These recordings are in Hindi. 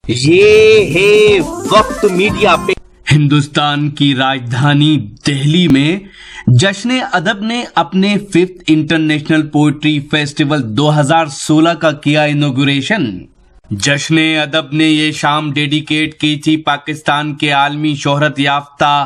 ये है वक्त मीडिया पे। हिंदुस्तान की राजधानी दिल्ली में जश्न अदब ने अपने 5th इंटरनेशनल पोएट्री फेस्टिवल 2016 का किया इनॉग्रेशन। जश्न अदब ने ये शाम डेडिकेट की थी पाकिस्तान के आलमी शोहरत याफ्ता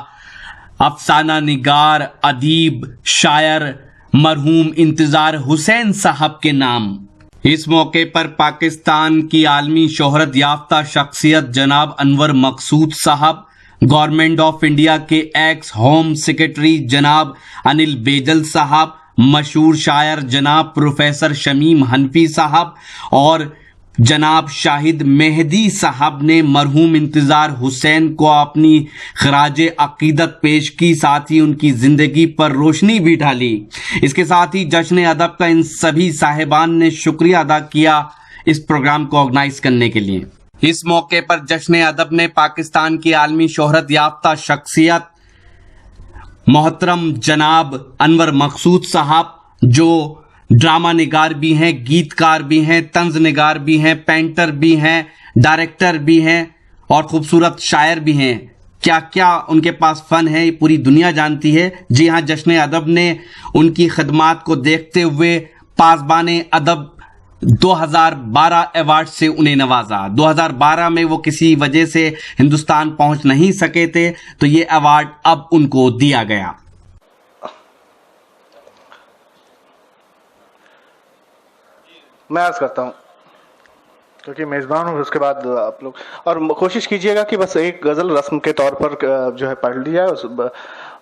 अफसाना निगार, अदीब, शायर मरहूम इंतजार हुसैन साहब के नाम। इस मौके पर पाकिस्तान की आलमी शोहरत याफ्ता शख्सियत जनाब अनवर मकसूद साहब, गवर्नमेंट ऑफ इंडिया के एक्स होम सेक्रेटरी जनाब अनिल बेजल साहब, मशहूर शायर जनाब प्रोफेसर शमीम हनफी साहब और जनाब शाहिद मेहदी साहब ने मरहूम इंतजार हुसैन को अपनी खराज अकीदत पेश की, साथ ही उनकी जिंदगी पर रोशनी भी डाली। इसके साथ ही जश्न अदब का इन सभी साहिबान ने शुक्रिया अदा किया इस प्रोग्राम को ऑर्गेनाइज करने के लिए। इस मौके पर जश्न अदब ने पाकिस्तान की आलमी शोहरत याफ्ता शख्सियत मोहतरम जनाब अनवर मकसूद साहब, जो ड्रामा निगार भी हैं, गीतकार भी हैं, तंज निगार भी हैं, पेंटर भी हैं, डायरेक्टर भी हैं और खूबसूरत शायर भी हैं। क्या क्या उनके पास फन है ये पूरी दुनिया जानती है। जी हाँ, जश्न अदब ने उनकी खदमात को देखते हुए पासबान अदब 2012 अवार्ड से उन्हें नवाजा। 2012 में वो किसी वजह से हिंदुस्तान पहुंच नहीं सके थे, तो ये अवार्ड अब उनको दिया गया। मैं अर्ज करता हूँ क्योंकि मेज़बान हूँ, उसके बाद आप लोग और कोशिश कीजिएगा कि बस एक गज़ल रस्म के तौर पर जो है पढ़ ली जाए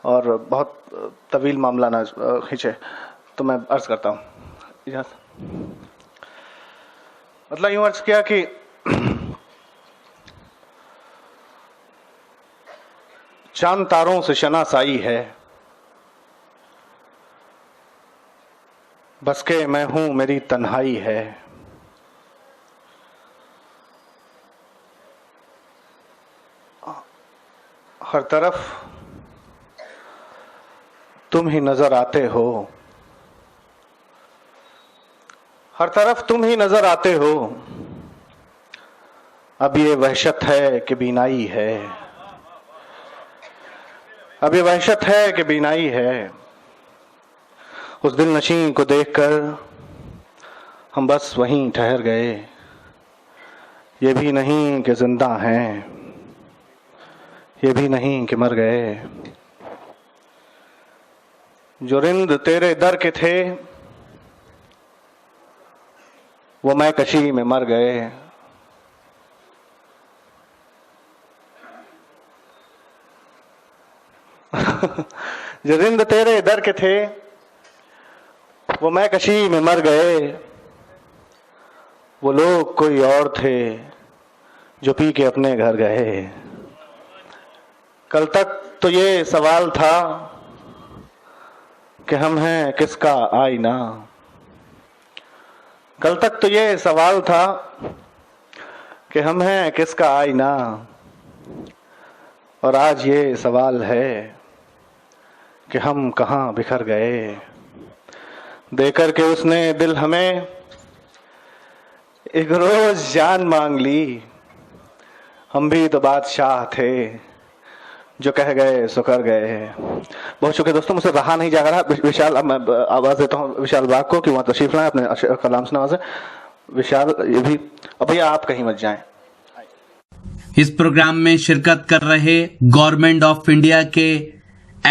और बहुत तवील मामला ना खींचे। तो मैं अर्ज करता हूँ, मतलब यूँ अर्ज किया कि चांद तारों से शनासाई है, बस के मैं हूं मेरी तन्हाई है। हर तरफ तुम ही नजर आते हो, हर तरफ तुम ही नजर आते हो। अब ये वहशत है कि बीनाई है, अब ये वहशत है कि बीनाई है। उस दिल नशीं को देखकर हम बस वहीं ठहर गए, ये भी नहीं कि जिंदा हैं, ये भी नहीं कि मर गए। जो रिंद तेरे दर के थे वो मैं कशी में मर गए। जो रिंद तेरे दर के थे वो मैं कशी में मर गए। वो लोग कोई और थे जो पी के अपने घर गए। कल तक तो ये सवाल था कि हम हैं किसका आईना। कल तक तो ये सवाल था कि हम हैं किसका आईना, और आज ये सवाल है कि हम कहाँ बिखर गए। देकर के उसने दिल हमें एक रोज जान मांग ली। हम भी तो बादशाह थे जो कह गए सो कर गए। बहुत शुक्रिया दोस्तों, मुझसे रहा नहीं जा रहा। विशाल, अब मैं आवाज देता हूँ विशाल बाग को कि वहाँ तशरीफ लाएं अपने कलाम से नवाजें। विशाल, ये भी अब भैया आप कहीं मत जाएं। इस प्रोग्राम में शिरकत कर रहे गवर्नमेंट ऑफ इंडिया के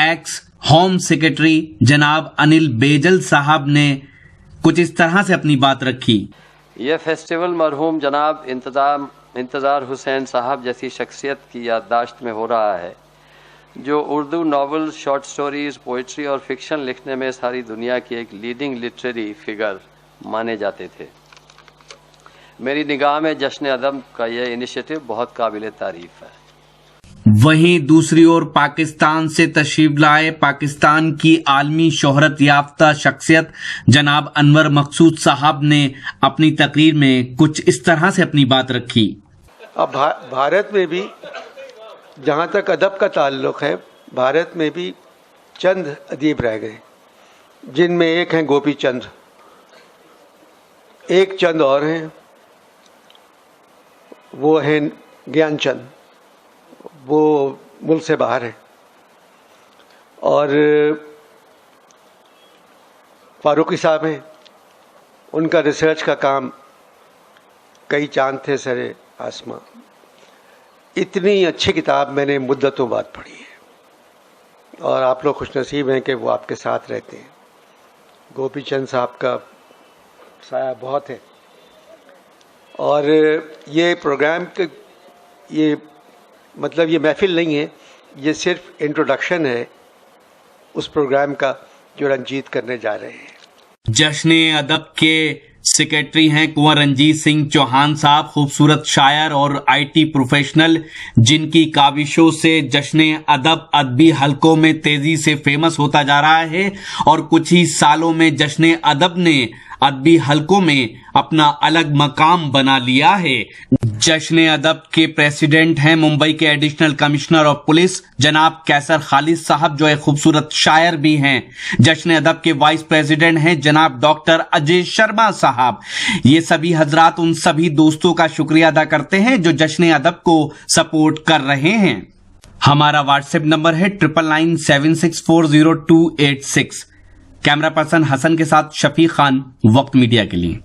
एक्स होम सेक्रेटरी जनाब अनिल बेजल साहब ने कुछ इस तरह से अपनी बात रखी। यह फेस्टिवल मरहूम जनाब इंतजार हुसैन साहब जैसी शख्सियत की याददाश्त में हो रहा है, जो Urdu novel, short stories, poetry और फिक्शन लिखने में सारी दुनिया की एक लीडिंग लिटरेरी फिगर माने जाते थे। मेरी निगाह में जश्न अदब का यह इनिशिएटिव बहुत काबिल तारीफ है। वहीं दूसरी ओर पाकिस्तान से तशरीफ लाए पाकिस्तान की आलमी शोहरत याफ्ता शख्सियत जनाब अनवर मकसूद साहब ने अपनी तकरीर में कुछ इस तरह से अपनी बात रखी। अब भारत में भी जहाँ तक अदब का ताल्लुक़ है, भारत में भी चंद अदीब रह गए, जिनमें एक हैं गोपी चंद, एक चंद और हैं वो हैं ज्ञानचंद, वो मुल्क से बाहर हैं। और फारूकी साहब हैं, उनका रिसर्च का काम कई चांद थे सरे आसमां। इतनी अच्छी किताब मैंने मुद्दतों बाद पढ़ी है और आप लोग खुशनसीब हैं कि वो आपके साथ रहते हैं। गोपीचंद साहब का साया बहुत है। और ये प्रोग्राम के ये मतलब ये महफिल नहीं है, ये सिर्फ इंट्रोडक्शन है उस प्रोग्राम का जो रंजीत करने जा रहे हैं। जश्न अदब के सेक्रेटरी हैं कुंवर रंजीत सिंह चौहान साहब, खूबसूरत शायर और आईटी प्रोफेशनल, जिनकी काविशों से जश्न अदब अदबी हलकों में तेजी से फेमस होता जा रहा है और कुछ ही सालों में जश्न अदब ने अदबी हलकों में अपना अलग मकाम बना लिया है। जश्न अदब के प्रेसिडेंट हैं मुंबई के एडिशनल कमिश्नर ऑफ पुलिस जनाब कैसर खालिद साहब, जो एक खूबसूरत शायर भी हैं। जश्न अदब के वाइस प्रेसिडेंट हैं जनाब डॉक्टर अजय शर्मा साहब। ये सभी हजरात उन सभी दोस्तों का शुक्रिया अदा करते हैं जो जश्न अदब को सपोर्ट कर रहे हैं। हमारा व्हाट्सएप नंबर है 9997640286। कैमरा पर्सन हसन के साथ शफीक खान, वक्त मीडिया के लिए।